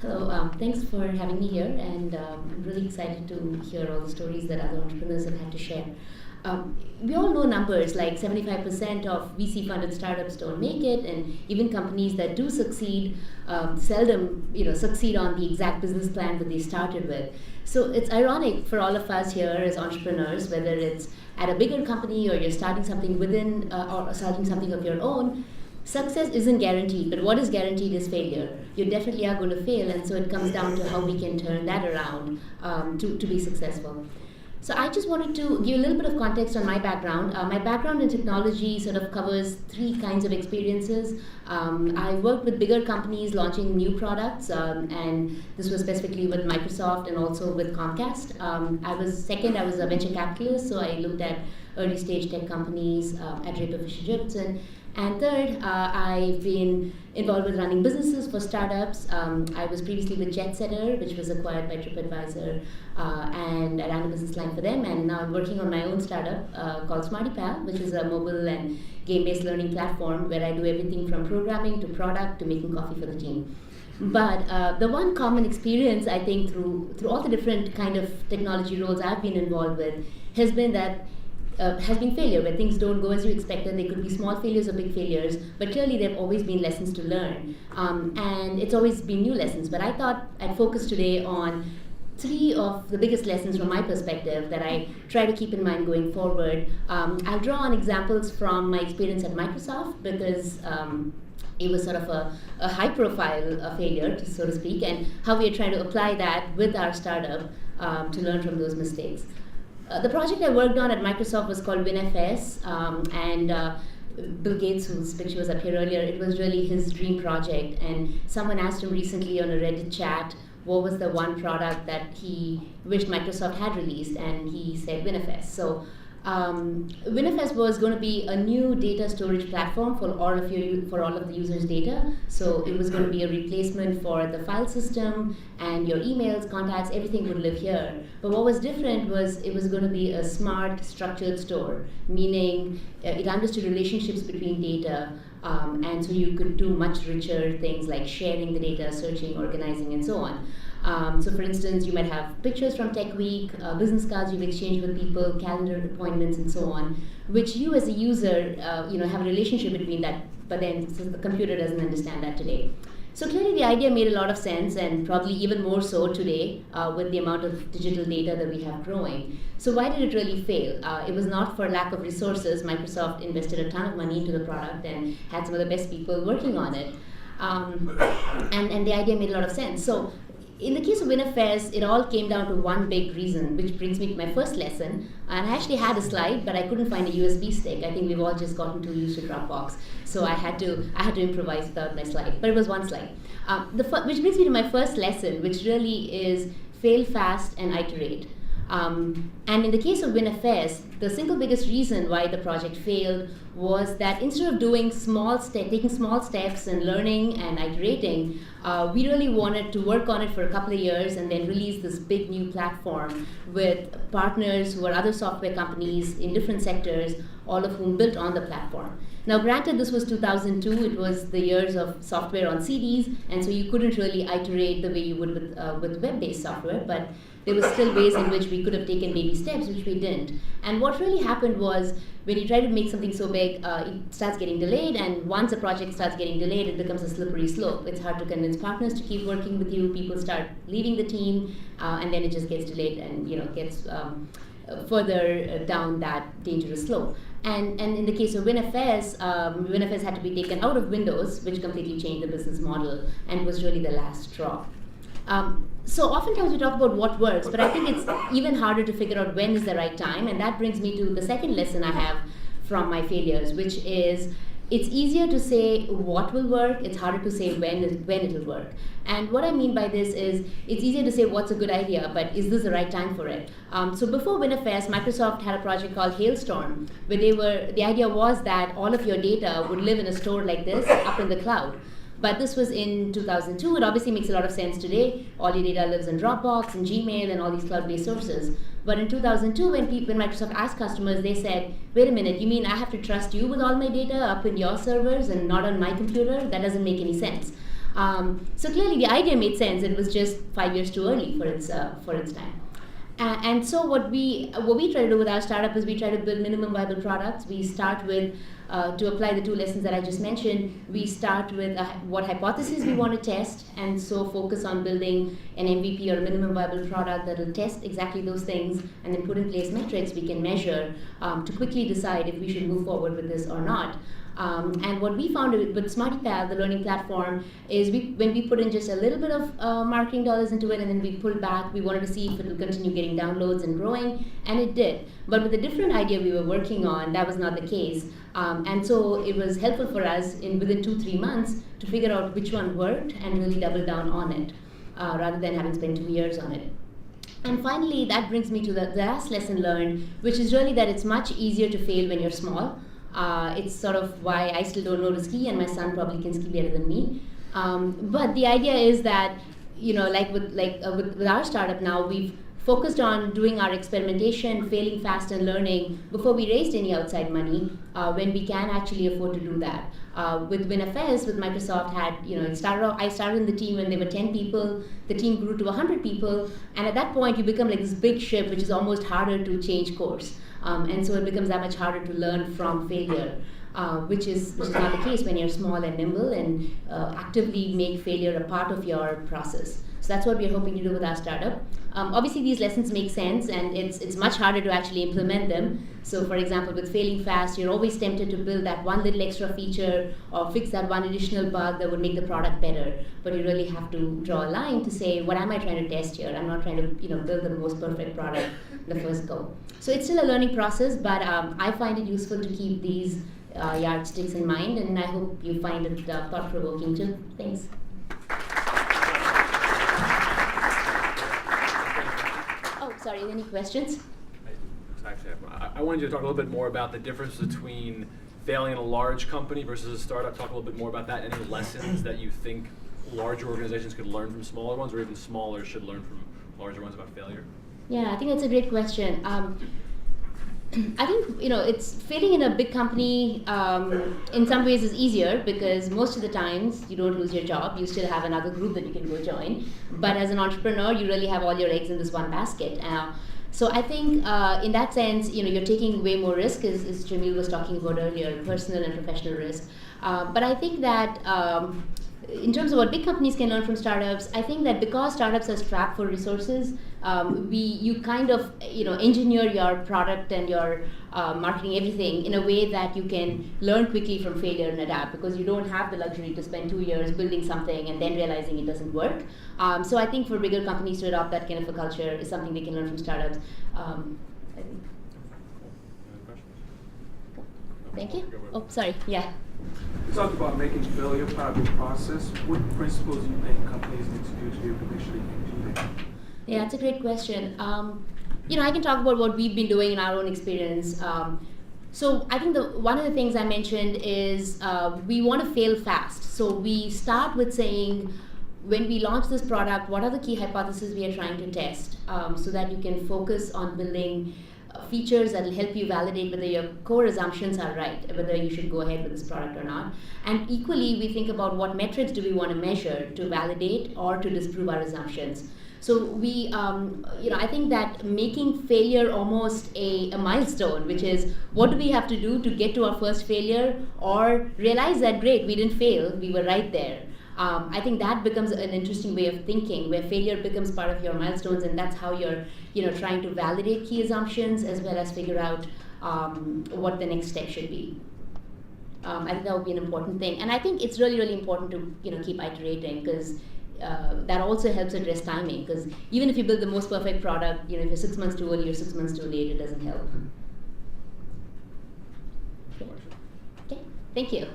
Hello, thanks for having me here, and I'm really excited to hear all the stories that other entrepreneurs have had to share. We all know numbers like 75% of VC funded startups don't make it, and even companies that do succeed seldom succeed on the exact business plan that they started with. So it's ironic for all of us here as entrepreneurs, whether it's at a bigger company or you're starting something within or starting something of your own. Success isn't guaranteed, but what is guaranteed is failure. You definitely are going to fail, and so it comes down to how we can turn that around to be successful. So I just wanted to give a little bit of context on my background. My background in technology sort of covers three kinds of experiences. I worked with bigger companies launching new products, and this was specifically with Microsoft and also with Comcast. I was a venture capitalist, so I looked at early stage tech companies at Draper Fisher Jacobson. And third, I've been involved with running businesses for startups. I was previously with JetSetter, which was acquired by TripAdvisor, and I ran a business line for them. And now I'm working on my own startup called SmartyPal, which is a mobile and game-based learning platform where I do everything from programming to product to making coffee for the team. But the one common experience I think through all the different kind of technology roles I've been involved with has been failure, where things don't go as you expected. They could be small failures or big failures, but clearly there have always been lessons to learn. And it's always been new lessons. But I thought I'd focus today on three of the biggest lessons from my perspective that I try to keep in mind going forward. I'll draw on examples from my experience at Microsoft because it was sort of a high-profile failure, so to speak, and how we are trying to apply that with our startup to learn from those mistakes. The project I worked on at Microsoft was called WinFS, and Bill Gates, whose picture was up here earlier, it was really his dream project. And someone asked him recently on a Reddit chat what was the one product that he wished Microsoft had released, and he said WinFS. So WinFS was going to be a new data storage platform for all of the users' data. So it was going to be a replacement for the file system, and your emails, contacts, everything would live here. But what was different was it was going to be a smart, structured store, meaning it understood relationships between data, and so you could do much richer things like sharing the data, searching, organizing, and so on. So for instance, you might have pictures from Tech Week, business cards you've exchanged with people, calendar appointments, and so on, which you as a user, have a relationship between that, but then so the computer doesn't understand that today. So clearly the idea made a lot of sense, and probably even more so today with the amount of digital data that we have growing. So why did it really fail? It was not for lack of resources. Microsoft invested a ton of money into the product and had some of the best people working on it. And the idea made a lot of sense. So in the case of WinFS, it all came down to one big reason, which brings me to my first lesson. And I actually had a slide, but I couldn't find a USB stick. I think we've all just gotten too used to Dropbox, so I had to improvise without my slide. But it was one slide, which brings me to my first lesson, which really is fail fast and iterate. And in the case of WinFS, the single biggest reason why the project failed was that instead of taking small steps and learning and iterating, we really wanted to work on it for a couple of years and then release this big new platform with partners who are other software companies in different sectors, all of whom built on the platform. Now, granted, this was 2002. It was the years of software on CDs, and so you couldn't really iterate the way you would with web-based software, but there were still ways in which we could have taken baby steps, which we didn't. And what really happened was when you try to make something so big, it starts getting delayed, and once a project starts getting delayed, it becomes a slippery slope. It's hard to convince partners to keep working with you. People start leaving the team, and then it just gets delayed and gets further down that dangerous slope. And in the case of WinFS, WinFS had to be taken out of Windows, which completely changed the business model and was really the last straw. So oftentimes we talk about what works, but I think it's even harder to figure out when is the right time, and that brings me to the second lesson I have from my failures, which is it's easier to say what will work, it's harder to say when it will work. And what I mean by this is it's easier to say what's a good idea, but is this the right time for it? So before WinFS, Microsoft had a project called Hailstorm, where the idea was that all of your data would live in a store like this up in the cloud. But this was in 2002. It obviously makes a lot of sense today. All your data lives in Dropbox and Gmail and all these cloud-based sources. But in 2002, when Microsoft asked customers, they said, wait a minute, you mean I have to trust you with all my data up in your servers and not on my computer? That doesn't make any sense. So clearly the idea made sense. It was just 5 years too early for its time. And so what we try to do with our startup is we try to build minimum viable products. We start with to apply the two lessons that I just mentioned. We start with what hypotheses we want to test, and so focus on building an MVP or a minimum viable product that will test exactly those things, and then put in place metrics we can measure to quickly decide if we should move forward with this or not. And what we found with SmartyPal, the learning platform, is when we put in just a little bit of marketing dollars into it and then we pulled back, we wanted to see if it will continue getting downloads and growing, and it did. But with a different idea we were working on, that was not the case. And so it was helpful for us within 2-3 months to figure out which one worked and really double down on it, rather than having spent 2 years on it. And finally, that brings me to the last lesson learned, which is really that it's much easier to fail when you're small. It's sort of why I still don't know to ski, and my son probably can ski better than me. But the idea is that, like with our startup now, we've focused on doing our experimentation, failing fast and learning before we raised any outside money, when we can actually afford to do that. With WinFS, with Microsoft I started in the team when there were 10 people, the team grew to 100 people, and at that point you become like this big ship which is almost harder to change course. And so it becomes that much harder to learn from failure, which is not the case when you're small and nimble and actively make failure a part of your process. So that's what we're hoping to do with our startup. Obviously, these lessons make sense, and it's much harder to actually implement them. So, for example, with failing fast, you're always tempted to build that one little extra feature or fix that one additional bug that would make the product better. But you really have to draw a line to say, what am I trying to test here? I'm not trying to build the most perfect product the first go. So it's still a learning process, but I find it useful to keep these yardsticks in mind, and I hope you find it thought-provoking too. Thanks. Sorry, any questions? I wanted you to talk a little bit more about the difference between failing in a large company versus a startup. Talk a little bit more about that. Any lessons that you think larger organizations could learn from smaller ones, or even smaller should learn from larger ones about failure? Yeah, I think that's a great question. I think it's failing in a big company in some ways is easier because most of the times you don't lose your job. You still have another group that you can go join. But as an entrepreneur, you really have all your eggs in this one basket. So I think in that sense, you're taking way more risk, as Jamil was talking about earlier, personal and professional risk. But I think that in terms of what big companies can learn from startups, I think that because startups are strapped for resources, you kind of engineer your product and your marketing, everything in a way that you can learn quickly from failure and adapt, because you don't have the luxury to spend 2 years building something and then realizing it doesn't work. So I think for bigger companies to adopt that kind of a culture is something they can learn from startups. I think. Thank you. Oh, sorry. Yeah. You talked about making failure part of the process. What principles do you think companies need to do to be able to make sure they can do that? Yeah, that's a great question. I can talk about what we've been doing in our own experience. So I think one of the things I mentioned is we want to fail fast. So we start with saying, when we launch this product, what are the key hypotheses we are trying to test, so that you can focus on building features that will help you validate whether your core assumptions are right, whether you should go ahead with this product or not. And equally, we think about what metrics do we want to measure to validate or to disprove our assumptions. So we, I think that making failure almost a milestone, which is what do we have to do to get to our first failure, or realize that great, we didn't fail, we were right there. I think that becomes an interesting way of thinking, where failure becomes part of your milestones, and that's how you're trying to validate key assumptions as well as figure out what the next step should be. I think that would be an important thing, and I think it's really, really important to keep iterating, because that also helps address timing. Because even if you build the most perfect product, if you're 6 months too early or 6 months too late, it doesn't help. Okay, thank you.